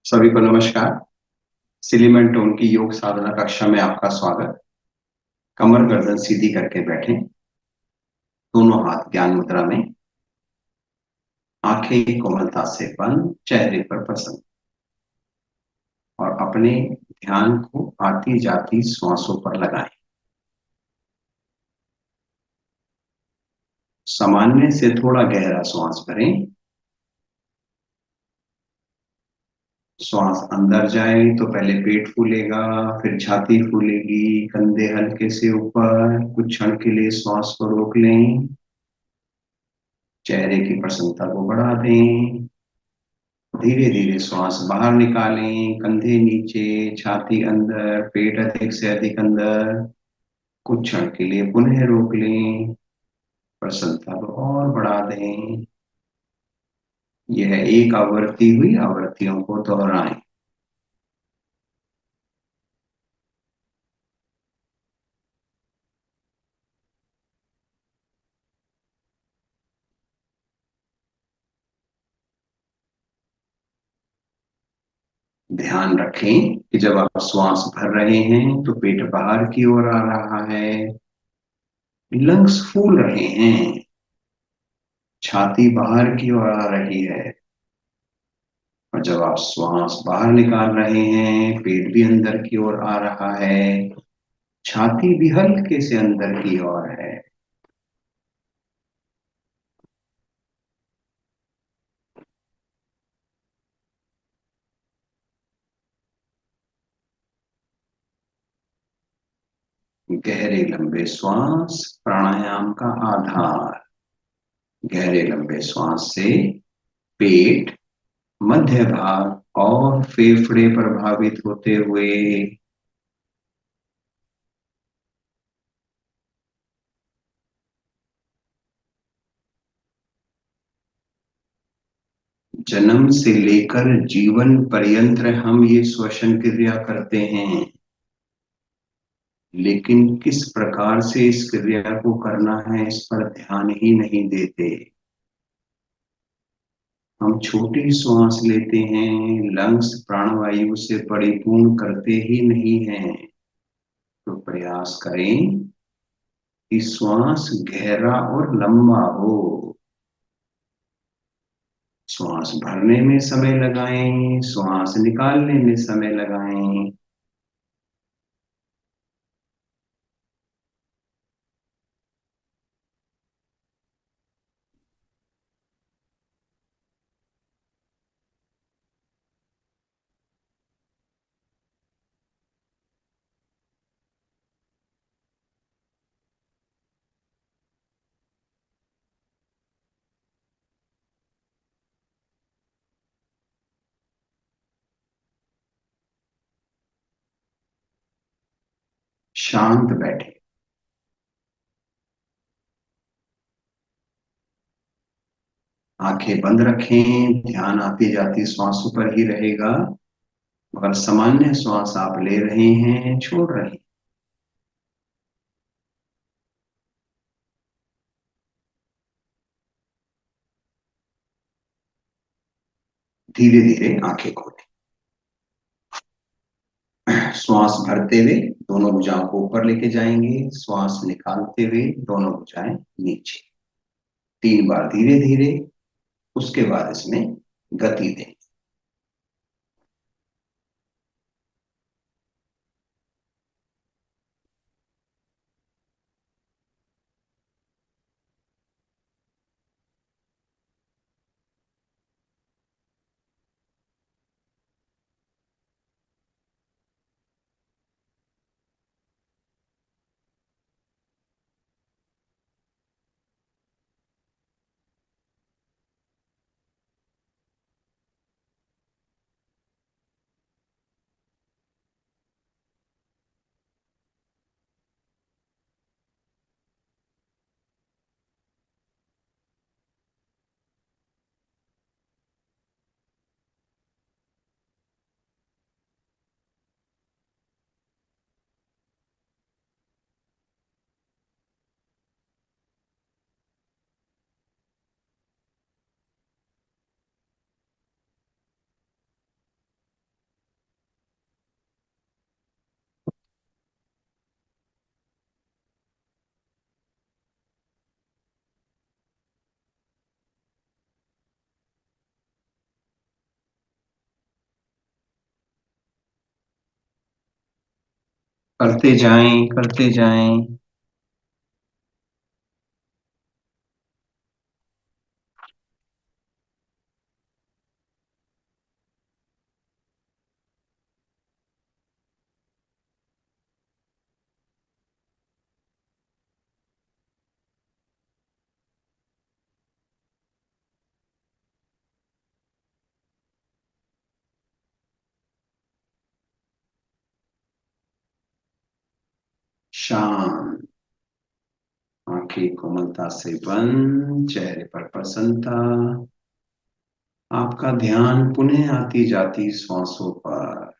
सभी को नमस्कार। सिलीमन टोन की योग साधना कक्षा में आपका स्वागत। कमर गर्दन सीधी करके बैठें। दोनों हाथ ज्ञान मुद्रा में। आंखें कोमलता से बंद, चेहरे पर प्रसन्न, और अपने ध्यान को आती जाती श्वासों पर लगाएं। सामान्य से थोड़ा गहरा श्वास भरें। श्वास अंदर जाए तो पहले पेट फूलेगा, फिर छाती फूलेगी, कंधे हल्के से ऊपर। कुछ क्षण के लिए श्वास को रोक लें। चेहरे की प्रसन्नता को बढ़ा दें। धीरे धीरे श्वास बाहर निकालें। कंधे नीचे, छाती अंदर, पेट अधिक से अधिक अंदर। कुछ क्षण के लिए पुनः रोक लें। प्रसन्नता को और बढ़ा दें। यह एक आवृत्ति हुई। आवृत्तियों को दोहराएं। ध्यान रखें कि जब आप श्वास भर रहे हैं तो पेट बाहर की ओर आ रहा है, लंग्स फूल रहे हैं, छाती बाहर की ओर आ रही है। और जब आप श्वास बाहर निकाल रहे हैं, पेट भी अंदर की ओर आ रहा है, छाती भी हल्के से अंदर की ओर है। गहरे लंबे श्वास प्राणायाम का आधार। गहरे लंबे श्वास से पेट, मध्य भाग और फेफड़े प्रभावित होते हुए जन्म से लेकर जीवन पर्यंत हम ये श्वसन क्रिया करते हैं, लेकिन किस प्रकार से इस क्रिया को करना है इस पर ध्यान ही नहीं देते। हम छोटी श्वास लेते हैं, लंग्स प्राणवायु से परिपूर्ण करते ही नहीं हैं। तो प्रयास करें कि श्वास गहरा और लंबा हो। श्वास भरने में समय लगाएं, श्वास निकालने में समय लगाएं। शांत बैठे। आंखें बंद रखें। ध्यान आती जाती श्वासों पर ही रहेगा, मगर सामान्य श्वास आप ले रहे हैं, छोड़ रहे हैं। धीरे धीरे आंखें खोलें। श्वास भरते हुए दोनों भुजाओं को ऊपर लेके जाएंगे। श्वास निकालते हुए दोनों भुजाएं नीचे। 3 बार धीरे धीरे। उसके बाद इसमें गति दें। करते जाएं, करते जाएं। शांत, आंखें कोमलता से बंद, चेहरे पर प्रसन्नता। आपका ध्यान पुनः आती जाती श्वासों पर।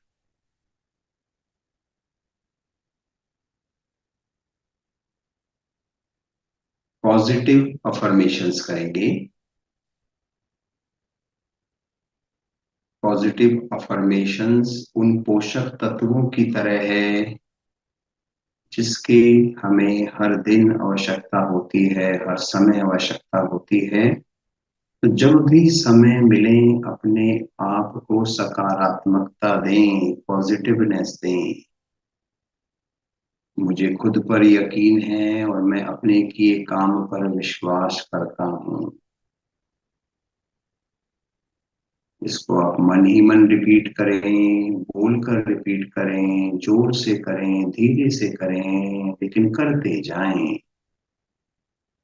पॉजिटिव अफर्मेशंस करेंगे। पॉजिटिव अफर्मेशंस उन पोषक तत्वों की तरह है जिसकी हमें हर दिन आवश्यकता होती है, हर समय आवश्यकता होती है। तो जब भी समय मिले अपने आप को सकारात्मकता दें, पॉजिटिवनेस दें। मुझे खुद पर यकीन है और मैं अपने किए काम पर विश्वास करता हूँ। इसको आप मन ही मन रिपीट करें, बोलकर रिपीट करें, जोर से करें, धीरे से करें, लेकिन करते जाएं।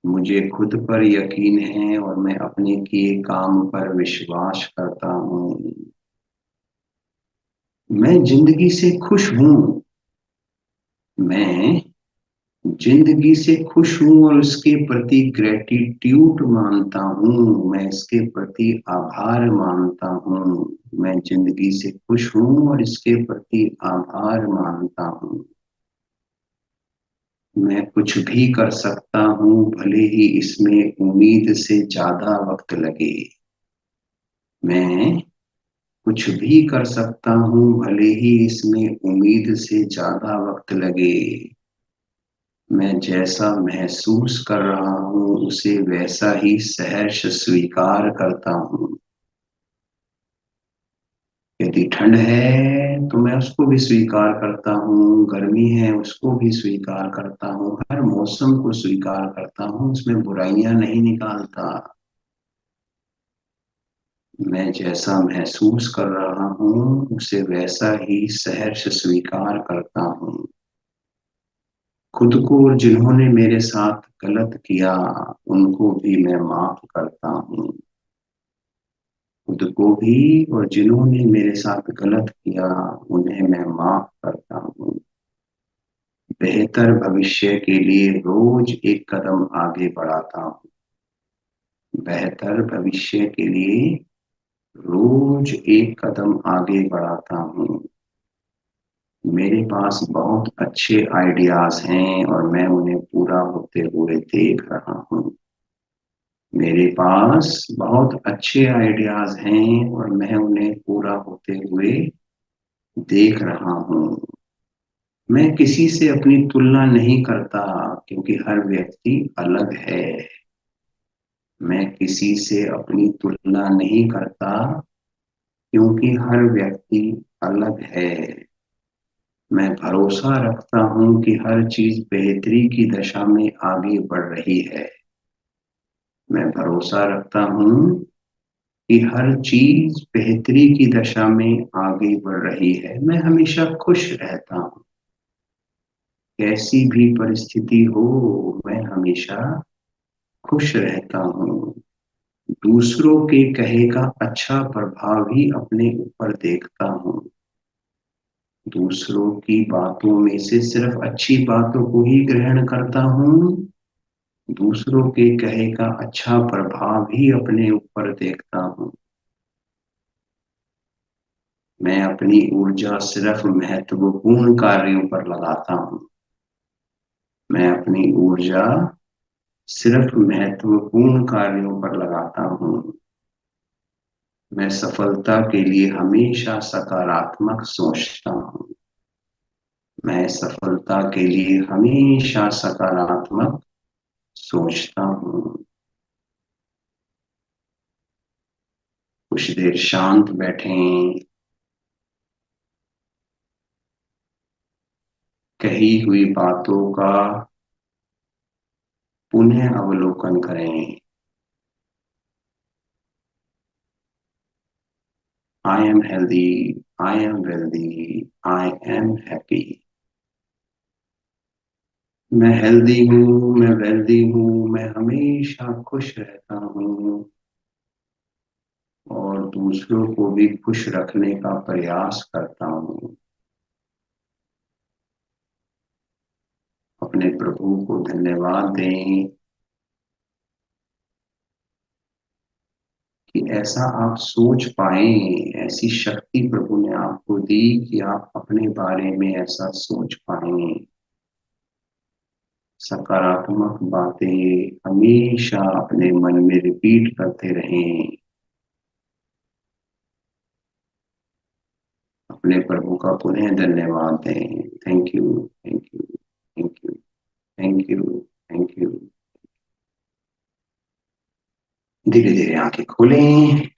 मुझे खुद पर यकीन है और मैं अपने किए काम पर विश्वास करता हूँ। मैं जिंदगी से खुश हूँ। मैं जिंदगी से खुश हूँ और उसके प्रति ग्रेटिट्यूड मानता हूँ। मैं इसके प्रति आभार मानता हूँ। मैं जिंदगी से खुश हूँ और इसके प्रति आभार मानता हूँ। मैं कुछ भी कर सकता हूँ, भले ही इसमें उम्मीद से ज्यादा वक्त लगे। मैं कुछ भी कर सकता हूँ, भले ही इसमें उम्मीद से ज्यादा वक्त लगे। मैं जैसा महसूस कर रहा हूँ उसे वैसा ही सहर्ष स्वीकार करता हूँ। यदि ठंड है तो मैं उसको भी स्वीकार करता हूँ, गर्मी है उसको भी स्वीकार करता हूँ, हर मौसम को स्वीकार करता हूँ, उसमें बुराइयां नहीं निकालता। मैं जैसा महसूस कर रहा हूँ उसे वैसा ही सहर्ष स्वीकार करता हूँ। खुद को और जिन्होंने मेरे साथ गलत किया उनको भी मैं माफ करता हूँ। खुद को भी और जिन्होंने मेरे साथ गलत किया उन्हें मैं माफ करता हूँ। बेहतर भविष्य के लिए रोज एक कदम आगे बढ़ाता हूँ। बेहतर भविष्य के लिए रोज एक कदम आगे बढ़ाता हूँ। मेरे पास बहुत अच्छे आइडियाज हैं और मैं उन्हें पूरा होते हुए देख रहा हूँ। मेरे पास बहुत अच्छे आइडियाज हैं और मैं उन्हें पूरा होते हुए देख रहा हूँ। मैं किसी से अपनी तुलना नहीं करता क्योंकि हर व्यक्ति अलग है। मैं किसी से अपनी तुलना नहीं करता क्योंकि हर व्यक्ति अलग है। मैं भरोसा रखता हूँ कि हर चीज बेहतरी की दशा में आगे बढ़ रही है। मैं भरोसा रखता हूँ कि हर चीज बेहतरी की दशा में आगे बढ़ रही है। मैं हमेशा खुश रहता हूँ। कैसी भी परिस्थिति हो, मैं हमेशा खुश रहता हूँ। दूसरों के कहे का अच्छा प्रभाव ही अपने ऊपर देखता हूँ। दूसरों की बातों में से सिर्फ अच्छी बातों को ही ग्रहण करता हूँ। दूसरों के कहे का अच्छा प्रभाव ही अपने ऊपर देखता हूँ। मैं अपनी ऊर्जा सिर्फ महत्वपूर्ण कार्यों पर लगाता हूँ। मैं अपनी ऊर्जा सिर्फ महत्वपूर्ण कार्यों पर लगाता हूँ। मैं सफलता के लिए हमेशा सकारात्मक सोचता हूँ। मैं सफलता के लिए हमेशा सकारात्मक सोचता हूँ। कुछ देर शांत बैठें। कही हुई बातों का पुनः अवलोकन करें। I am healthy, I am wealthy, I am happy. मैं हेल्दी हूँ, मैं वेल्दी हूँ, मैं हमेशा खुश रहता हूँ और दूसरों को भी खुश रखने का प्रयास करता हूँ। अपने प्रभु को धन्यवाद दें कि ऐसा आप सोच पाए, ऐसी शक्ति प्रभु ने आपको दी कि आप अपने बारे में ऐसा सोच पाए। सकारात्मक बातें हमेशा अपने मन में रिपीट करते रहें। अपने प्रभु का पुनः धन्यवाद दें। Thank you, thank you, thank you, thank you, thank you. धीरे धीरे आंखें खोलें।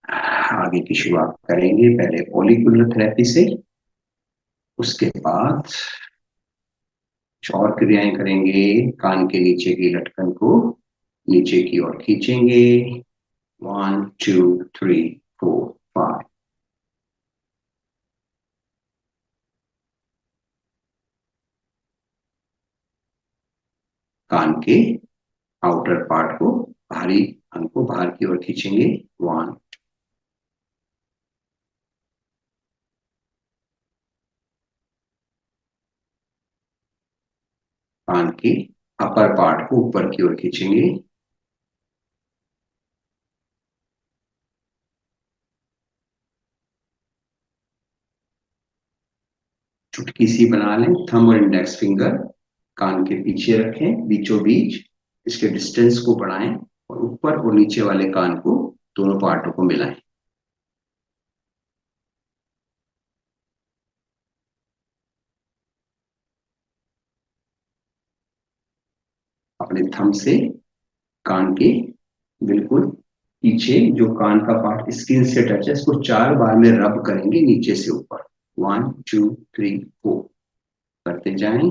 आगे की शुरुआत करेंगे पहले फॉलिकुलर थेरेपी से, उसके बाद कुछ और क्रियाएं करेंगे। कान के नीचे की लटकन को नीचे की ओर खींचेंगे। 1 2 3 4 5। कान के आउटर पार्ट को, बाहरी अंग को बाहर की ओर खींचेंगे। 1। कान के अपर पार्ट को ऊपर की ओर खींचेंगे। चुटकी सी बना लें, थंब और इंडेक्स फिंगर कान के पीछे रखें बीचों बीच। इसके डिस्टेंस को बढ़ाएं और ऊपर और नीचे वाले कान को, दोनों पार्टों को मिलाएं। अपने थंब से कान के बिल्कुल पीछे जो कान का पार्ट स्किन से टच है, इसको 4 बार में रब करेंगे नीचे से ऊपर। 1 2 3 4 करते जाएं।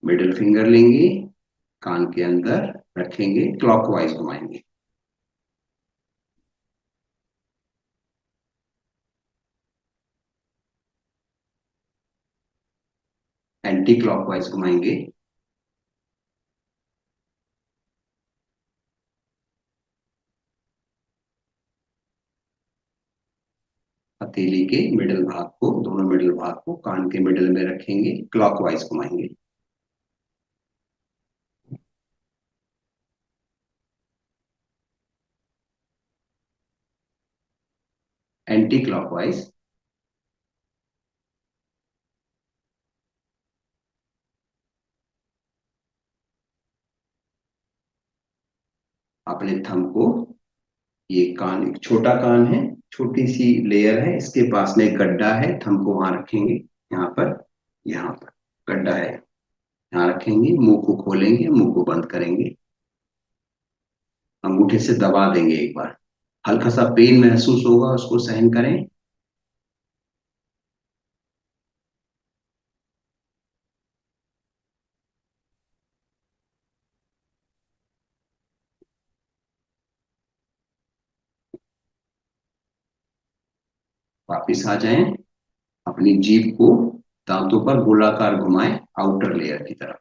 मिडिल फिंगर लेंगे, कान के अंदर रखेंगे, क्लॉकवाइज घुमाएंगे। एंटी क्लॉकवाइज घुमाएंगे। हथेली के मिडिल भाग को, दोनों मिडिल भाग को कान के मिडिल में रखेंगे, क्लॉकवाइज घुमाएंगे। Anti clockwise. अपने थंब को, ये कान एक छोटा कान है, छोटी सी लेयर है, इसके पास में एक गड्ढा है, थंब को वहां रखेंगे। यहाँ पर, यहाँ पर गड्ढा है, यहाँ रखेंगे। मुंह को खोलेंगे, मुंह को बंद करेंगे, अंगूठे से दबा देंगे एक बार। हल्का सा पेन महसूस होगा, उसको सहन करें। वापिस आ जाएं। अपनी जीभ को दांतों पर गोलाकार घुमाएं, आउटर लेयर की तरफ।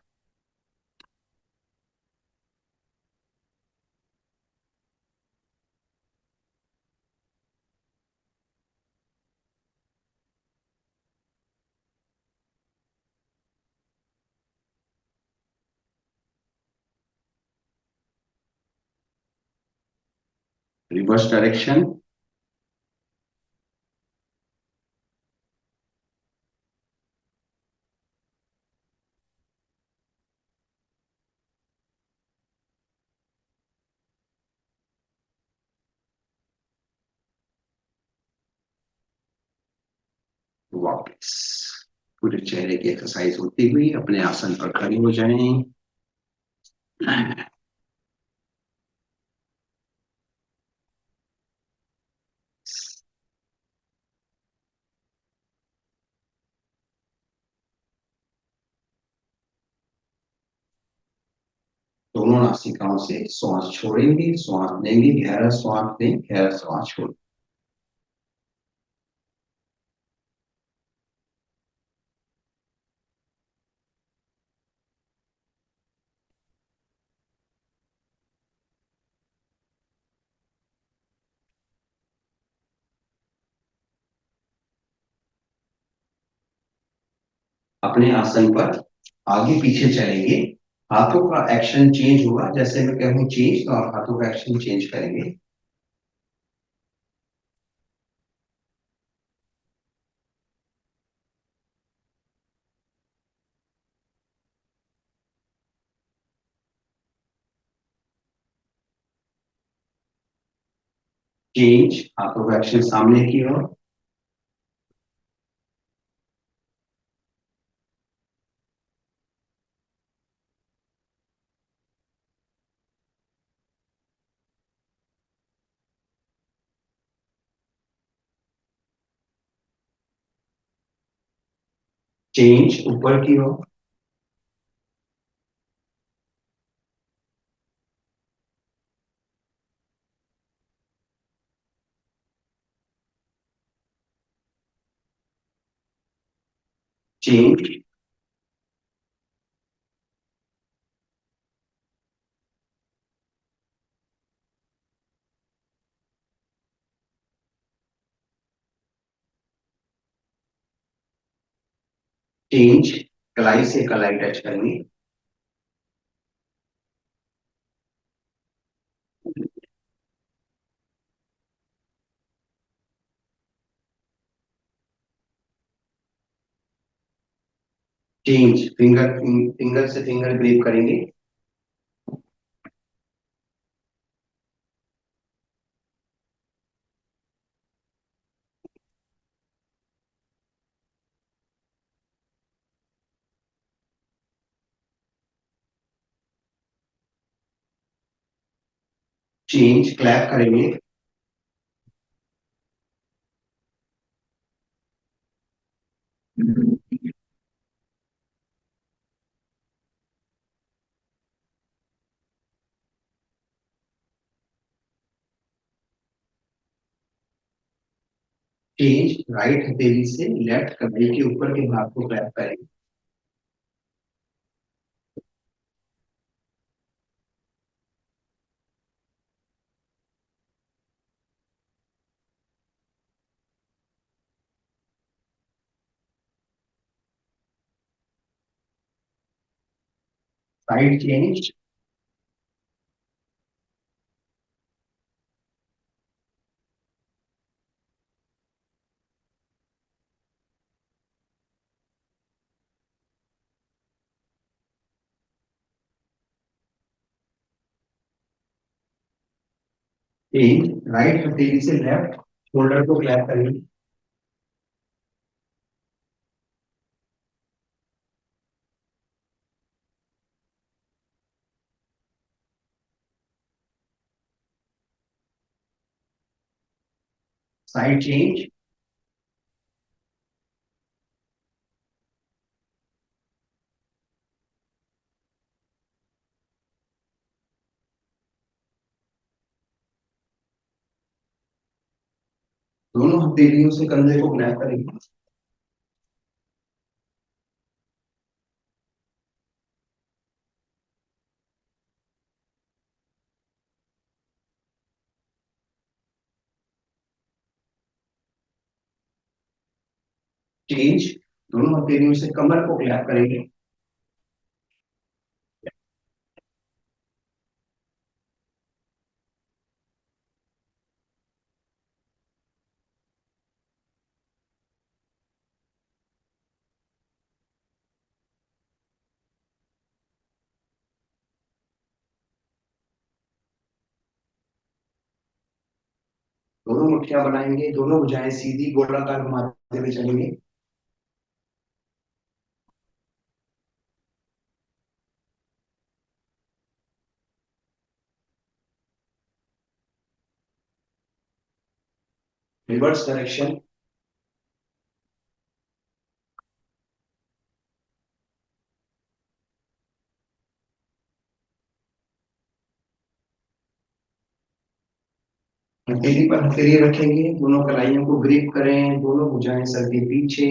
Reverse direction. वापिस। पूरे चेहरे की एक्सरसाइज होती हुई अपने आसन पर खड़े हो जाएं। दोनों नासिकाओं से श्वास छोड़ेंगे, श्वास लेंगे, गहरा श्वास लें, गहरा श्वास छोड़। अपने आसन पर आगे पीछे चलेंगे। हाथों का एक्शन चेंज होगा, जैसे मैं कहूँ चेंज तो आप हाथों का एक्शन चेंज करेंगे। चेंज, हाथों का एक्शन सामने की ओर। चेंज, ऊपर की ओर। चेंज, चेंज, कलाई से कलाई टच करेंगे। चेंज, फिंगर फिंगर से फिंगर ग्रिप करेंगे। चेंज, क्लैप करेंगे। चेंज, राइट हथेली से लेफ्ट कलाई के ऊपर के भाग को क्लैप करेंगे। Side change. चेंज, राइट हथेली से लेफ्ट शोल्डर को क्लैप करेंगे। Side change. दोनों हथेलियों से कंधे को क्लैप करेंगे। चेंज, दोनों हथेलियों से कमर को क्लैप करेंगे। दोनों मुठ्ठियां बनाएंगे, दोनों भुजाएं सीधी गोलाकार घुमाते हुए चलेंगे। Reverse direction. हथेली पर हथेली रखेंगे, दोनों कलाइयों को ग्रिप करें, दोनों भुजाएं सर के पीछे,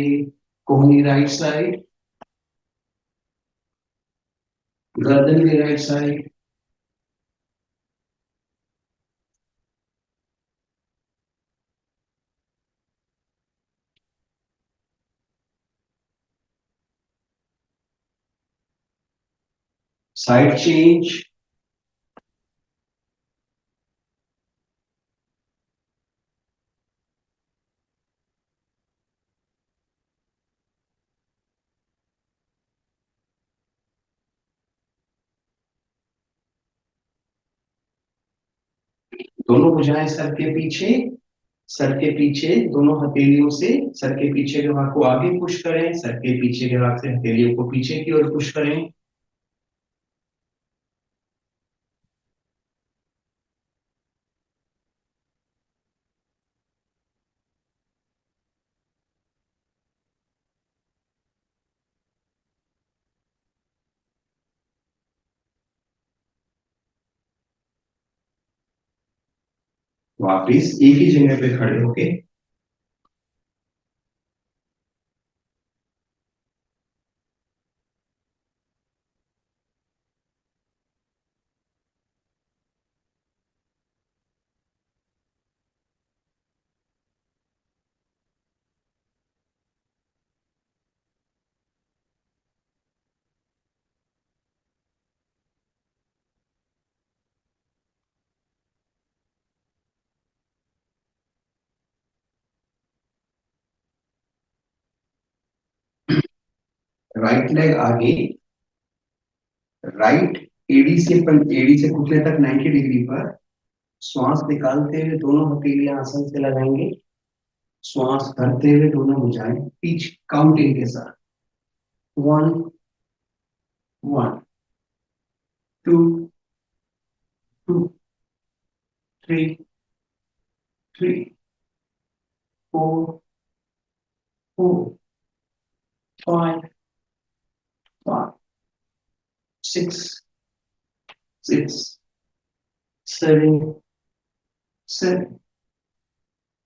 कोहनी राइट साइड, गर्दन भी राइट साइड। Side change. दोनों भुजाएं सर के पीछे, सर के पीछे दोनों हथेलियों से सर के पीछे के भाग को आगे पुश करें, सर के पीछे के भाग से हथेलियों को पीछे की ओर पुश करें। वापिस एक ही जगह पे खड़े होके राइट लेग आगे, राइट एडी से घुटने तक 90 डिग्री पर, श्वास निकालते हुए दोनों हथेलियां आसन से लगाएंगे, श्वास भरते हुए दोनों भुजाएं पीछे काउंटिंग के साथ। 1 1 2 2 3 3 4 4 5 5 6 6 7 7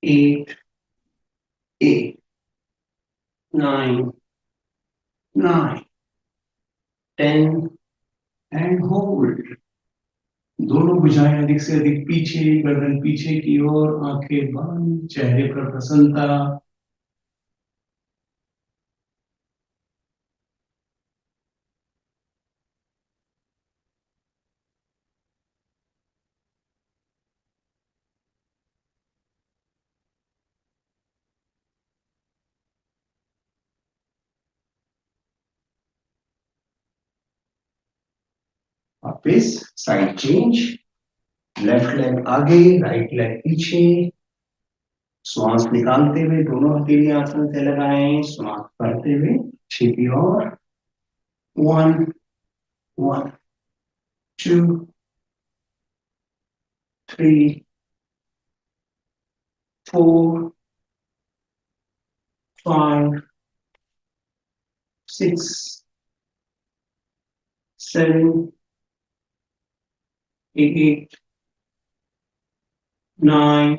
8 8 9 9 10 एंड होल्ड। दोनों भुजाएं अधिक से अधिक पीछे, गर्दन पीछे की ओर, आंखें बंद, चेहरे पर प्रसन्नता। वापिस साइड चेंज, लेफ्ट लेग आगे, राइट लेग पीछे, श्वास निकालते हुए दोनों हथेलियां आसन से लगाएं, श्वास भरते हुए पीछे की ओर। 1 1 2 3 4 5 6 7 8 9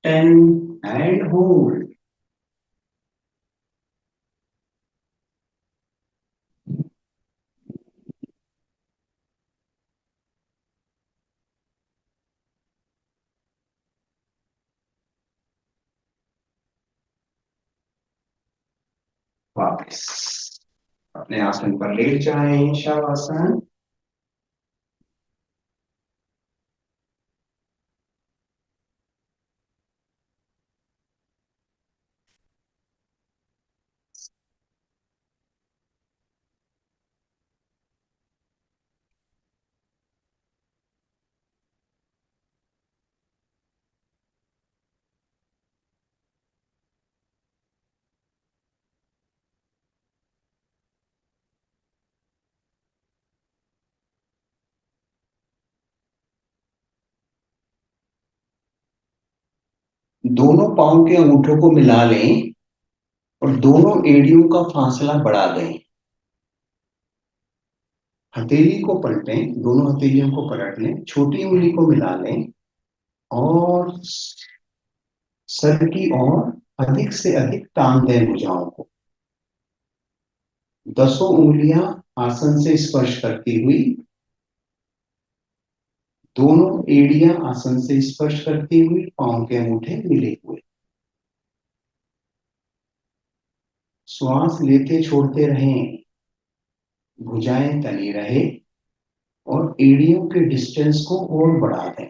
10 एंड होल्ड। वापस अपने आसन पर लेट जाएं, शवासन। दोनों पाँव के अंगूठों को मिला लें और दोनों एड़ियों का फासला बढ़ा दें। हथेली को पलटें, दोनों हथेलियों को पलट लें, छोटी उंगली को मिला लें और सर की ओर अधिक से अधिक तान दें भुजाओं को। दसों उंगलियां आसन से स्पर्श करती हुई, दोनों एड़ियां आसन से स्पर्श करती हुई, पांव के अंगूठे मिले हुए। श्वास लेते छोड़ते रहें, भुजाएं तनी रहे और एड़ियों के डिस्टेंस को और बढ़ा दें।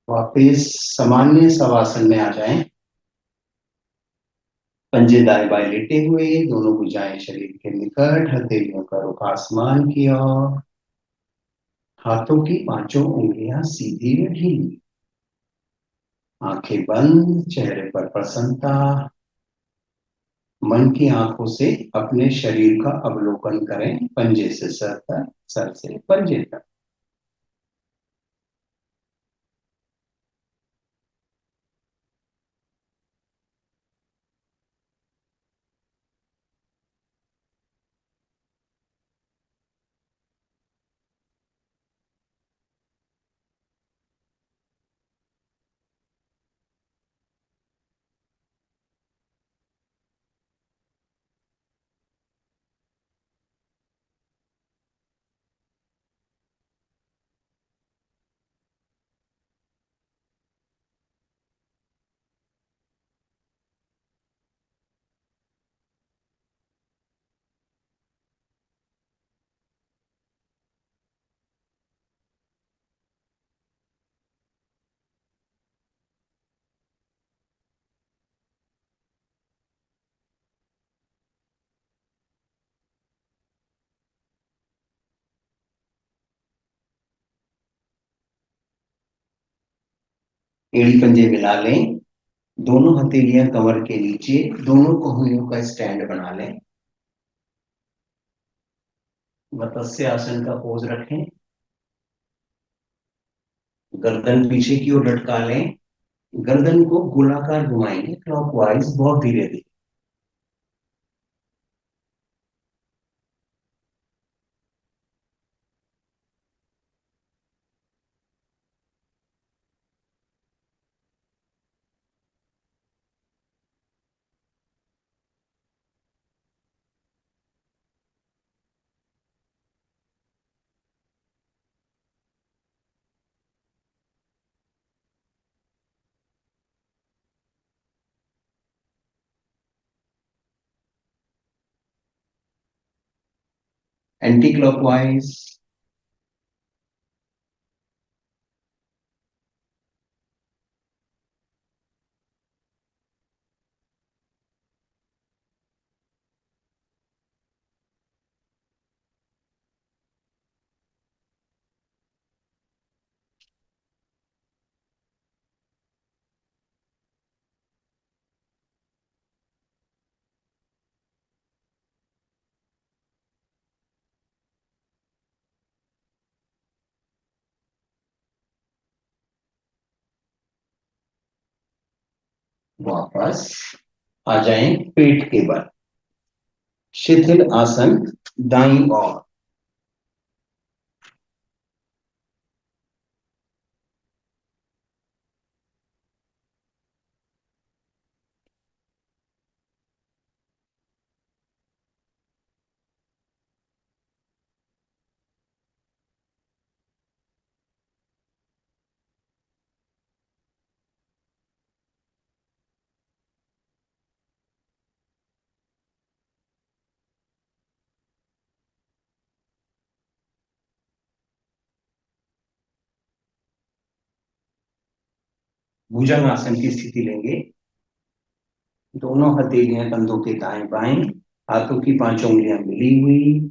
वापिस सामान्य शवासन में आ जाएं। पंजे दाएं बाएं लेटे हुए, दोनों भुजाएं शरीर के निकट, हथेलियों का रुख आसमान की ओर, हाथों की पांचों उंगलियां सीधी व ढीली, आंखें बंद, चेहरे पर प्रसन्नता। मन की आंखों से अपने शरीर का अवलोकन करें, पंजे से सर तक, सर से पंजे तक। एड़ी पंजे मिला लें, दोनों हथेलियां कमर के नीचे, दोनों कोहनियों का स्टैंड बना लें। मत्स्य आसन का पोज रखें, गर्दन पीछे की ओर लटका लें, गर्दन को गोलाकार घुमाएंगे क्लॉकवाइज, बहुत धीरे धीरे। Anti clockwise. वापस आ जाएं पेट के बल। शिथिल आसन दाईं ओर। भुजंगासन की स्थिति लेंगे। दोनों हथेलियां कंधों के दाएं बाएं, हाथों की पांचों उंगलियां मिली हुई,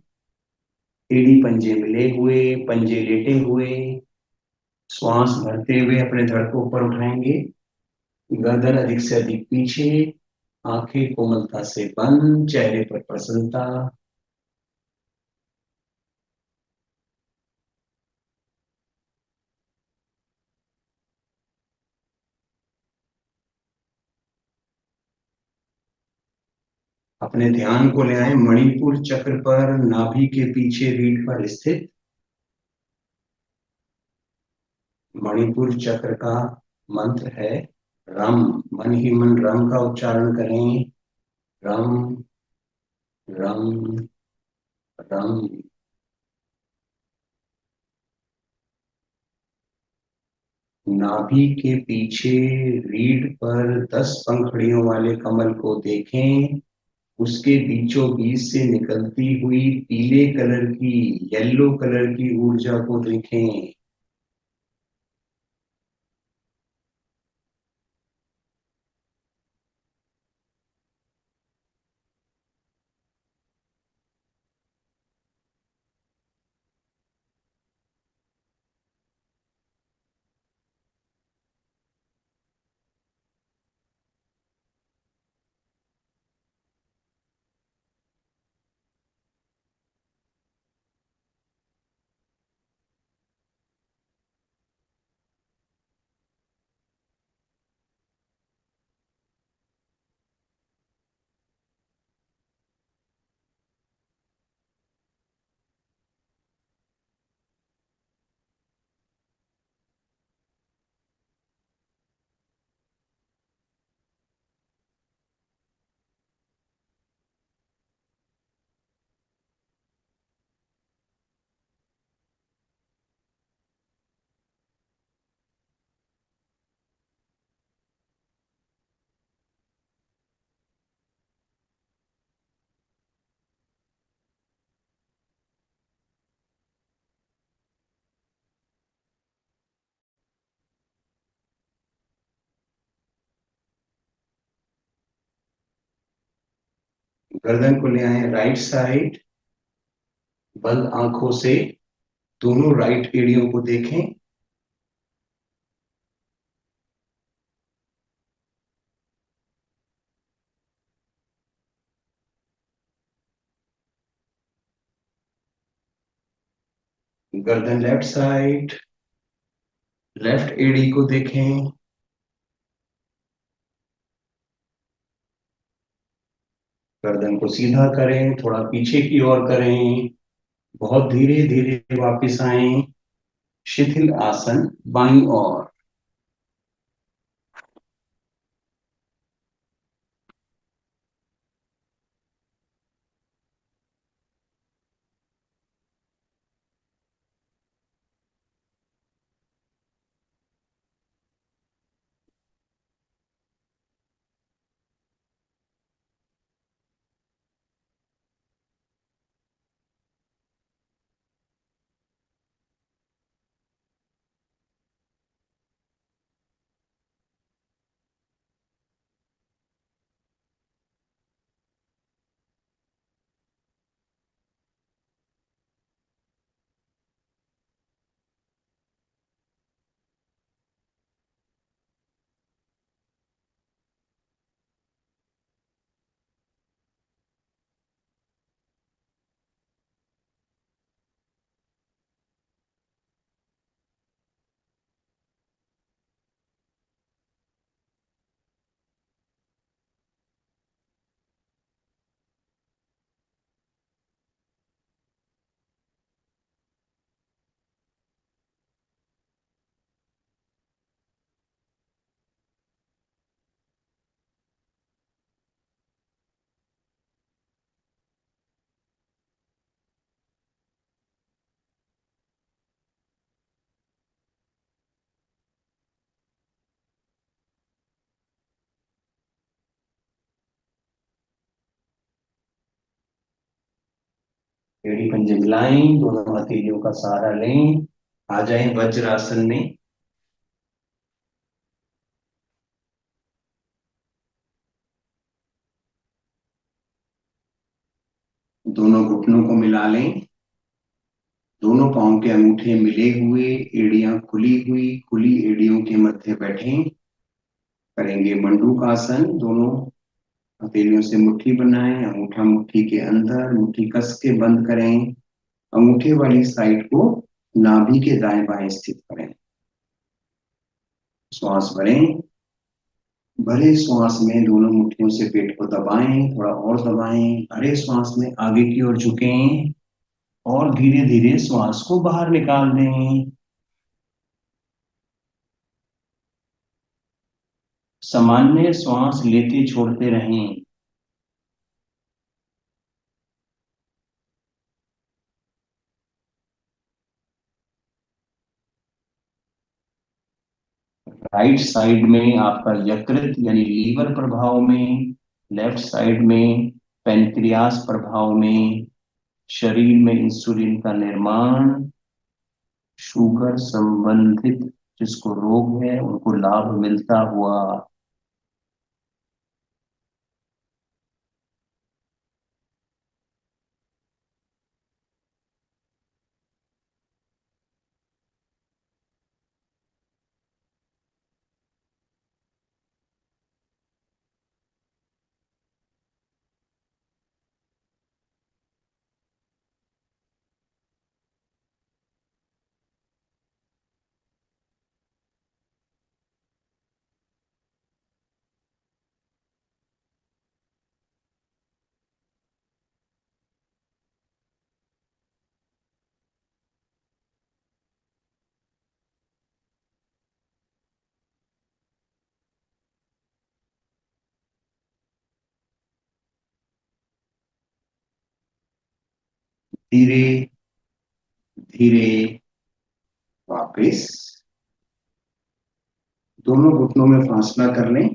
एड़ी पंजे मिले हुए, पंजे लेटे हुए। श्वास भरते हुए अपने धड़ को ऊपर उठाएंगे। गर्दन अधिक से अधिक पीछे, आंखें कोमलता से बंद, चेहरे पर प्रसन्नता। अपने ध्यान को ले आए मणिपुर चक्र पर, नाभि के पीछे रीढ़ पर स्थित। मणिपुर चक्र का मंत्र है रम। मन ही मन रम का उच्चारण करें। रम, रम, रम। नाभि के पीछे रीढ़ पर 10 पंखुड़ियों वाले कमल को देखें। उसके बीचों बीच से निकलती हुई पीले कलर की, येलो कलर की ऊर्जा को देखें। गर्दन को ले आए राइट साइड, बंद आंखों से दोनों राइट एड़ियों को देखें। गर्दन लेफ्ट साइड, लेफ्ट एड़ी को देखें। गर्दन को सीधा करें, थोड़ा पीछे की ओर करें। बहुत धीरे धीरे वापस आए। शिथिल आसन बाईं ओर। एड़ी पंजे मिलाएं, दोनों हथेलियों का सहारा लें, आ जाएं वज्रासन में। दोनों घुटनों को मिला लें, दोनों पांव के अंगूठे मिले हुए, एड़ियां खुली हुई, खुली एड़ियों के मध्य बैठें। करेंगे मंडूकासन। दोनों हथेलियों से मुट्ठी बनाएं, अंगूठा मुट्ठी के अंदर, मुट्ठी कस के बंद करें। अंगूठे वाली साइड को नाभि के दाएं बाएं स्थित करें। श्वास भरें। भरे श्वास में दोनों मुट्ठियों से पेट को दबाएं, थोड़ा और दबाएं। भरे श्वास में आगे की ओर झुकें और धीरे धीरे श्वास को बाहर निकाल दें। सामान्य श्वास लेते छोड़ते रहें। राइट साइड में आपका यकृत यानी लीवर प्रभाव में, लेफ्ट साइड में पैंक्रियास प्रभाव में, शरीर में इंसुलिन का निर्माण, शुगर संबंधित जिसको रोग है उनको लाभ मिलता हुआ। धीरे धीरे वापस दोनों घुटनों में फासला कर लें।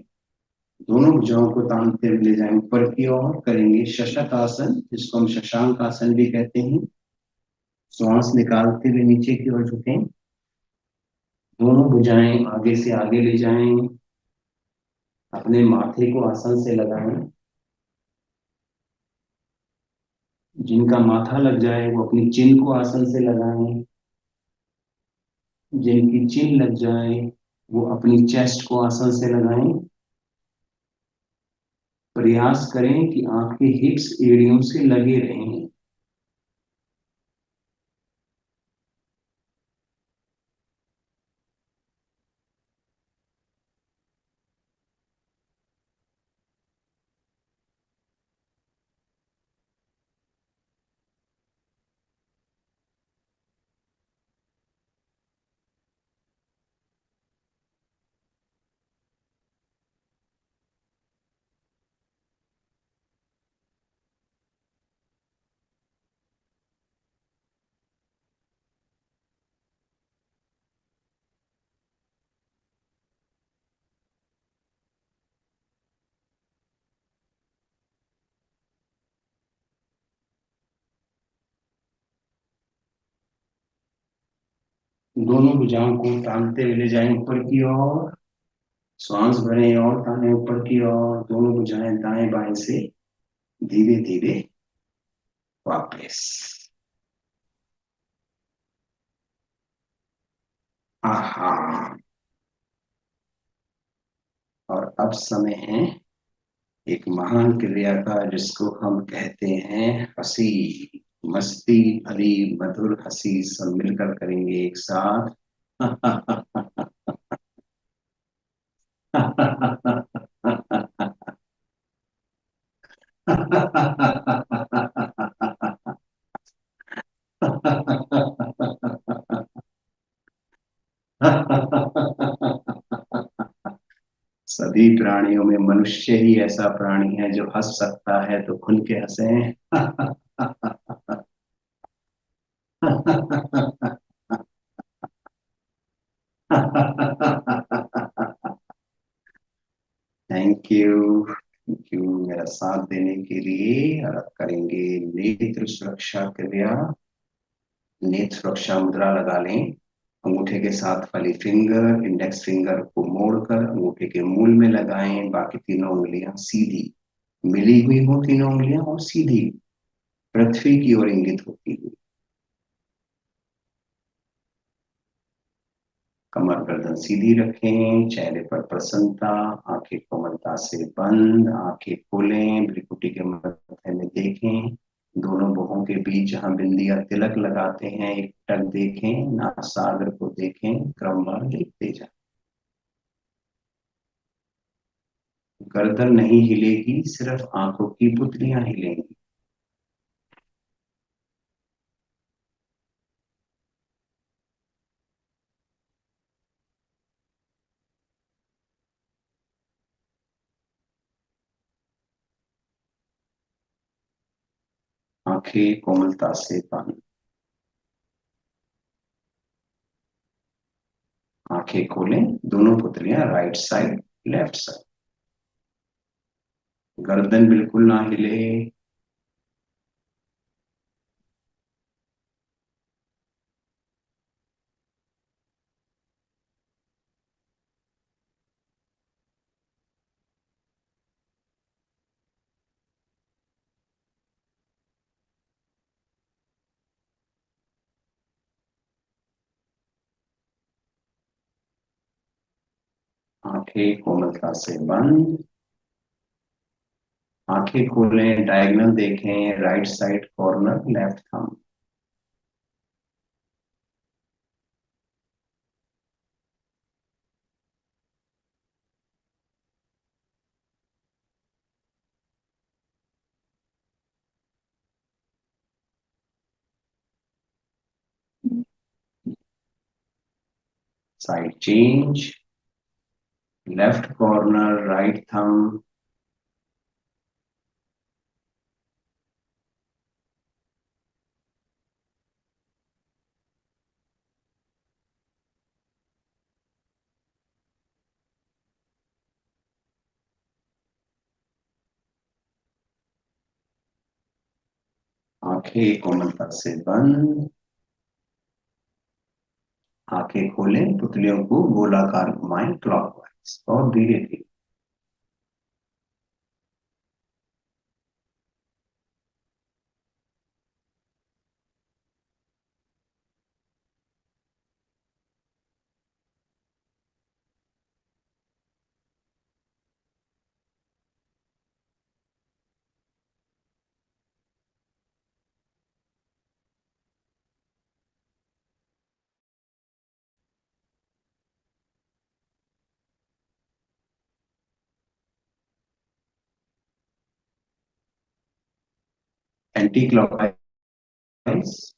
दोनों भुजाओं को तानते हुए ले जाएं ऊपर की ओर। करेंगे शशक आसन, जिसको हम शशांक आसन भी कहते हैं। श्वास निकालते हुए नीचे की ओर झुकें। दोनों भुजाएं आगे से आगे ले जाएं। अपने माथे को आसन से लगाएं। जिनका माथा लग जाए वो अपनी चिन को आसन से लगाएं। जिनकी चिन लग जाए वो अपनी चेस्ट को आसन से लगाएं। प्रयास करें कि आपके हिप्स एड़ियों से लगे रहें। दोनों भुजाओं को तानते हुए ले जाएं ऊपर की ओर। श्वास भरें और ताने ऊपर की ओर। दोनों भुजाएं दाएं बाएं से धीरे धीरे वापस। आहा। और अब समय है एक महान क्रिया का, जिसको हम कहते हैं हंसी। मस्ती भरी मधुर हंसी सब मिलकर करेंगे एक साथ। सभी प्राणियों में मनुष्य ही ऐसा प्राणी है जो हंस सकता है, तो खुल के हंसे। थैंक यू, थैंक यू मेरा साथ देने के लिए। और अब करेंगे नेत्र सुरक्षा क्रिया, नेत्र सुरक्षा मुद्रा लगा लें। अंगूठे के साथ वाली फिंगर, इंडेक्स फिंगर को मोड़कर अंगूठे के मूल में लगाएं। बाकी तीनों उंगलियां सीधी मिली हुई हो, तीनों उंगलियां और सीधी पृथ्वी की ओर इंगित होती हुई। कमर गर्दन सीधी रखें, चेहरे पर प्रसन्नता, आंखें कोमलता से बंद, आंखें खोलें, भ्रिकुटी के मध्य में देखें, दोनों भुवों के बीच जहां बिंदी या तिलक लगाते हैं एक टक देखें, नासाग्र को देखें, क्रमवार देखते जाएं। गर्दन नहीं हिलेगी, सिर्फ आंखों की पुतलियां हिलेंगी। आंखें कोमलता से बंद, आंखें खोलें, दोनों पुतलियां राइट साइड लेफ्ट साइड। गर्दन बिल्कुल ना हिले। आंखें कोमलता से बंद, आंखें खोलें, डायगोनल देखें, right side corner left thumb. Side change, left corner right thumb. आंखें कोमलता से बंद, आंखें खोलें, पुतलियों को गोलाकार घुमाएं क्लॉकवाइज और धीरे धीरे। Anti clockwise.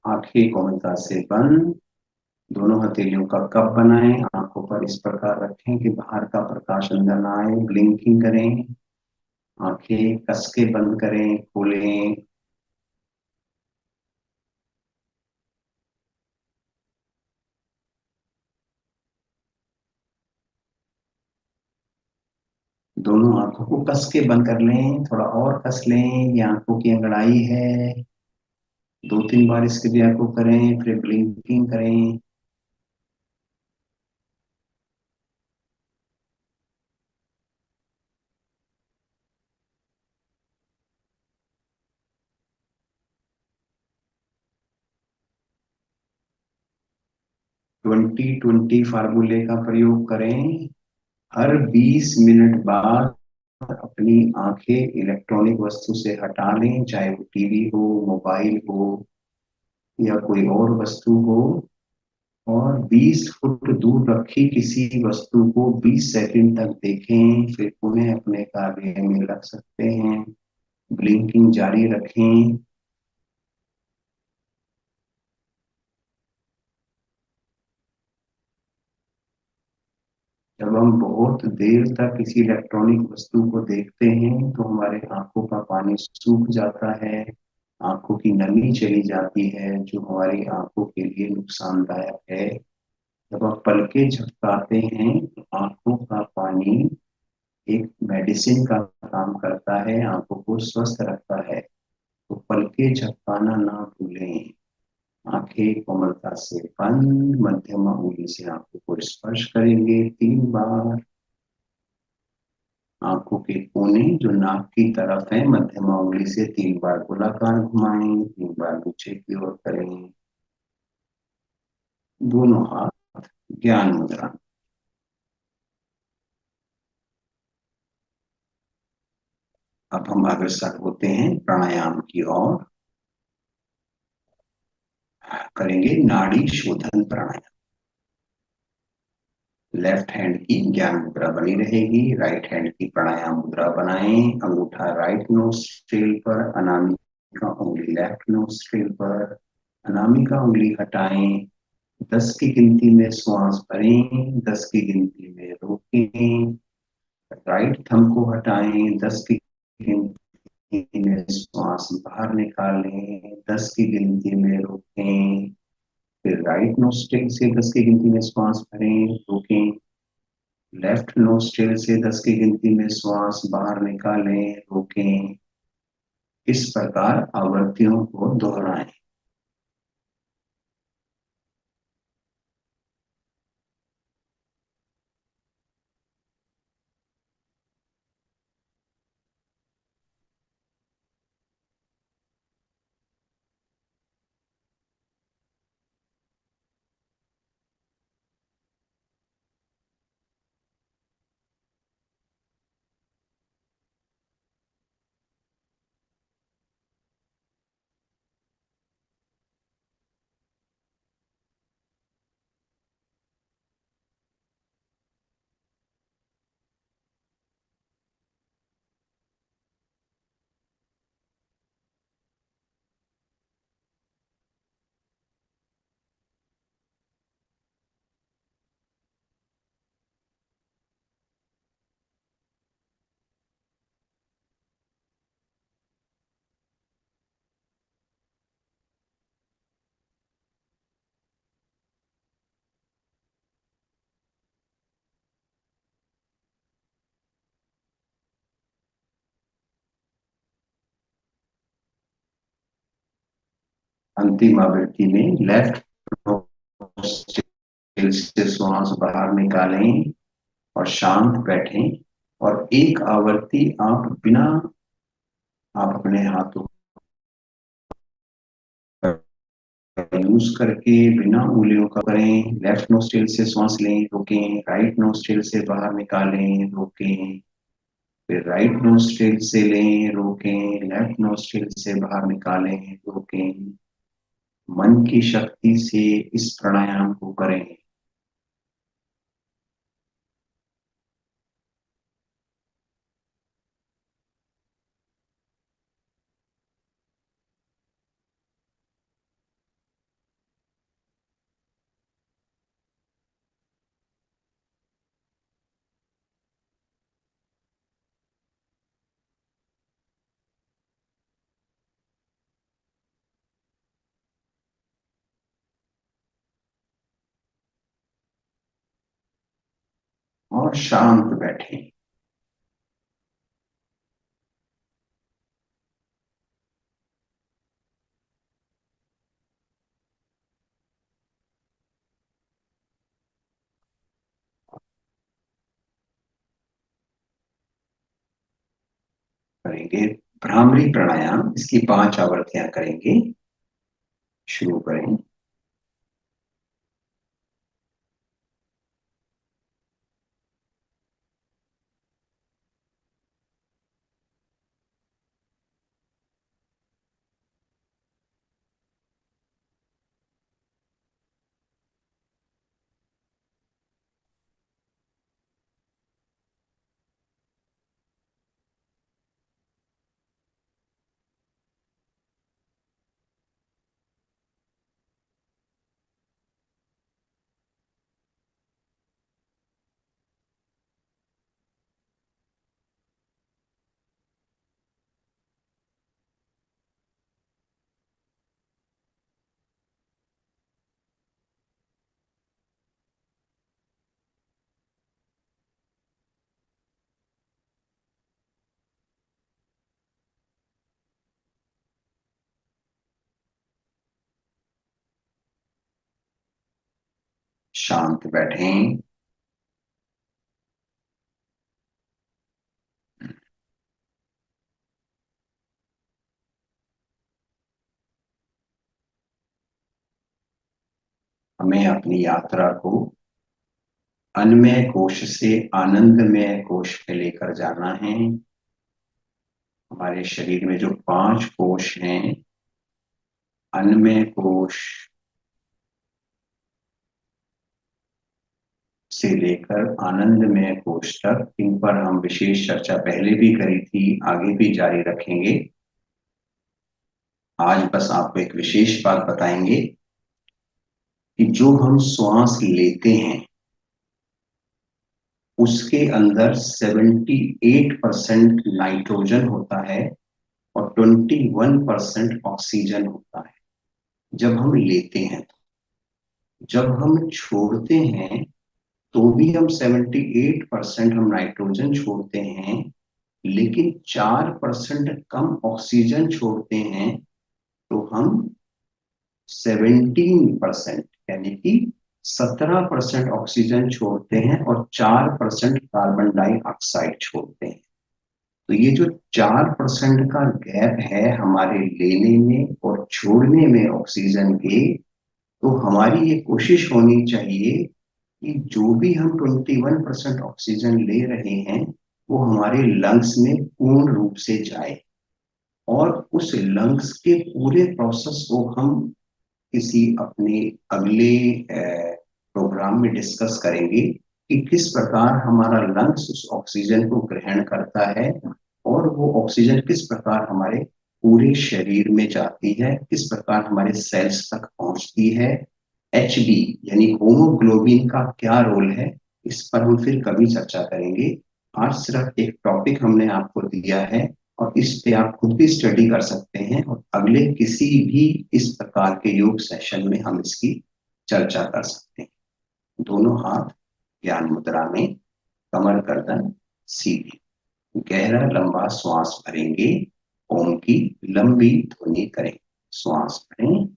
आंखें कोमलता से बंद, दोनों हथेलियों का कप बनाएं, आंखों पर इस प्रकार रखें कि बाहर का प्रकाश अंदर ना आए। ब्लिंकिंग करें, आंखें कस के बंद करें, खोलें। दोनों आंखों को कस के बंद कर लें, थोड़ा और कस लें। ये आंखों की अंगड़ाई है। दो तीन बार इस क्रिया को करें, फिर ब्लिंकिंग करें। 20-20 फार्मूले का प्रयोग करें। हर 20 मिनट बाद अपनी आंखें इलेक्ट्रॉनिक वस्तु से हटा लें, चाहे वो टीवी हो, मोबाइल हो या कोई और वस्तु हो, और 20 फुट दूर रखी किसी वस्तु को 20 सेकंड तक देखें, फिर पुनः अपने कार्य में लग सकते हैं। ब्लिंकिंग जारी रखें। जब हम बहुत देर तक किसी इलेक्ट्रॉनिक वस्तु को देखते हैं तो हमारे आंखों का पानी सूख जाता है, आंखों की नमी चली जाती है, जो हमारी आंखों के लिए नुकसानदायक है। जब आप पलकें झपकाते हैं तो आंखों का पानी एक मेडिसिन का काम करता है, आंखों को स्वस्थ रखता है। तो पलकें झपकाना ना भूलें। आंखें कोमलता से बंद, मध्यमा उंगली से आंखों को स्पर्श करेंगे 3 बार। आंखों के कोने जो नाक की तरफ है, मध्यमा उंगली से 3 बार गोलाकार घुमाएं, 3 बार नीचे की ओर करें। दोनों हाथ ज्ञान मुद्रा। अब हम अग्रसर होते हैं प्राणायाम की ओर। करेंगे नाड़ी शोधन प्राणायाम। लेफ्ट हैंड की ज्ञान मुद्रा बनी रहेगी, राइट हैंड की प्राणायाम मुद्रा बनाएं। अंगूठा राइट नोस्ट्रिल पर, अनामिका उंगली लेफ्ट नोस्ट्रिल पर। अनामिका उंगली हटाएं, 10 की गिनती में श्वास भरें, 10 की गिनती में रोकें। राइट थंब को हटाएं, 10 की गिनती में श्वास बाहर निकालें, 10 की गिनती में रोकें। फिर राइट नोस्ट्रिल से 10 की गिनती में श्वास भरें, रोकें। लेफ्ट नोस्ट्रिल से 10 की गिनती में श्वास बाहर निकालें, रोकें। इस प्रकार आवृत्तियों को दोहराएं। अंतिम आवृत्ति में लेफ्ट नोस्ट्रिल से श्वास बाहर निकालें और शांत बैठें। और एक आवृत्ति आप अपने हाथों का यूज करके बिना उंगलियों का करें। लेफ्ट नोस्ट्रिल से सांस लें, रोकें, राइट नोस्ट्रिल से बाहर निकालें, रोकें। फिर राइट नोस्ट्रिल से लें, रोकें, लेफ्ट नोस्ट्रिल से बाहर निकालें, रोकें। मन की शक्ति से इस प्राणायाम को करें। और शांत बैठें। करेंगे भ्रामरी प्राणायाम, इसकी 5 आवृत्तियां करेंगे। शुरू करें। शांत बैठें। हमें अपनी यात्रा को अन्नमय कोश से आनंदमय कोश में लेकर जाना है। हमारे शरीर में जो 5 कोश हैं, अन्नमय कोश से लेकर आनंदमय कोश तक, इन पर हम विशेष चर्चा पहले भी करी थी, आगे भी जारी रखेंगे। आज बस आपको एक विशेष बात बताएंगे कि जो हम श्वास लेते हैं उसके अंदर 78% नाइट्रोजन होता है और 21% ऑक्सीजन होता है जब हम लेते हैं। जब हम छोड़ते हैं तो भी हम 78% हम नाइट्रोजन छोड़ते हैं, लेकिन 4% कम ऑक्सीजन छोड़ते हैं। तो हम 17%, यानी कि 17% ऑक्सीजन छोड़ते हैं और 4% कार्बन डाइऑक्साइड छोड़ते हैं। तो ये जो 4% का गैप है हमारे लेने में और छोड़ने में ऑक्सीजन के, तो हमारी ये कोशिश होनी चाहिए कि जो भी हम 21% ऑक्सीजन ले रहे हैं वो हमारे लंग्स में पूर्ण रूप से जाए, और उस लंग्स के पूरे प्रोसेस को हम किसी अपने अगले प्रोग्राम में डिस्कस करेंगे कि किस प्रकार हमारा लंग्स उस ऑक्सीजन को ग्रहण करता है और वो ऑक्सीजन किस प्रकार हमारे पूरे शरीर में जाती है, किस प्रकार हमारे सेल्स तक पहुंचती है। एचबी यानी होमोग्लोबिन का क्या रोल है, इस पर हम फिर कभी चर्चा करेंगे। आज सिर्फ एक टॉपिक हमने आपको दिया है और इस पे आप खुद भी स्टडी कर सकते हैं, और अगले किसी भी इस प्रकार के योग सेशन में हम इसकी चर्चा कर सकते हैं। दोनों हाथ ज्ञान मुद्रा में, कमर गर्दन सीधी, गहरा लंबा श्वास भरेंगे, ओम की लंबी ध्वनि करें। श्वास भरें।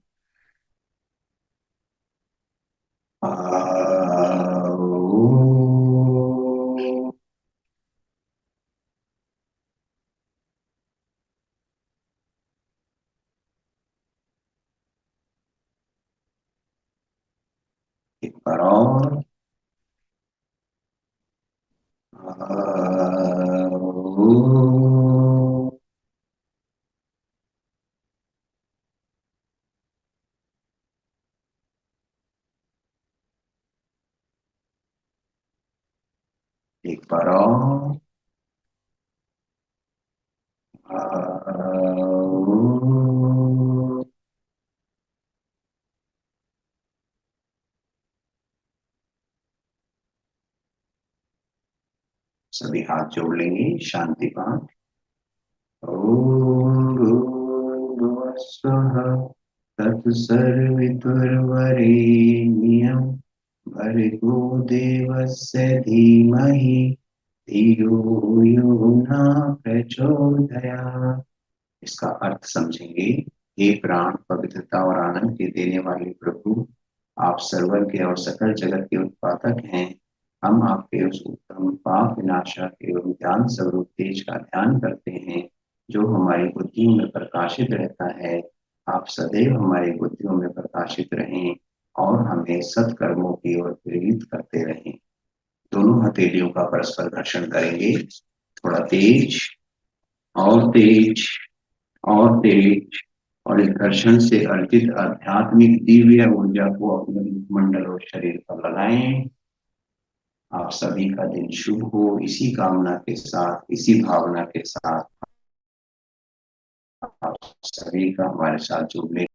एक बार और। एक बार और। सभी हाथ जोड़ लेंगे, शांति पाठ। ओम भूर्भुवस्सुः तत्सर्वितुर्वरेण्यं भर्गो देवस्य धीमहि धियो यो न प्रचोदयात्। इसका अर्थ समझेंगे। हे प्राण, पवित्रता और आनंद के देने वाले प्रभु, आप सर्वज्ञ और सकल जगत के उत्पादक हैं। हम आपके उस उत्तम पाप विनाशक एवं ज्ञान स्वरूप तेज का ध्यान करते हैं जो हमारी बुद्धियों में प्रकाशित रहता है। आप सदैव हमारी बुद्धियों में प्रकाशित रहें और हमें सत्कर्मों की ओर प्रेरित करते रहें। दोनों हथेलियों का परस्पर घर्षण करेंगे, थोड़ा तेज और तेज और तेज, और इस घर्षण से अर्जित आध्यात्मिक दिव्य ऊर्जा को अपने मंडल और शरीर पर लगाएं। आप सभी का दिन शुभ हो, इसी कामना के साथ, इसी भावना के साथ आप सभी का हमारे साथ जुड़ने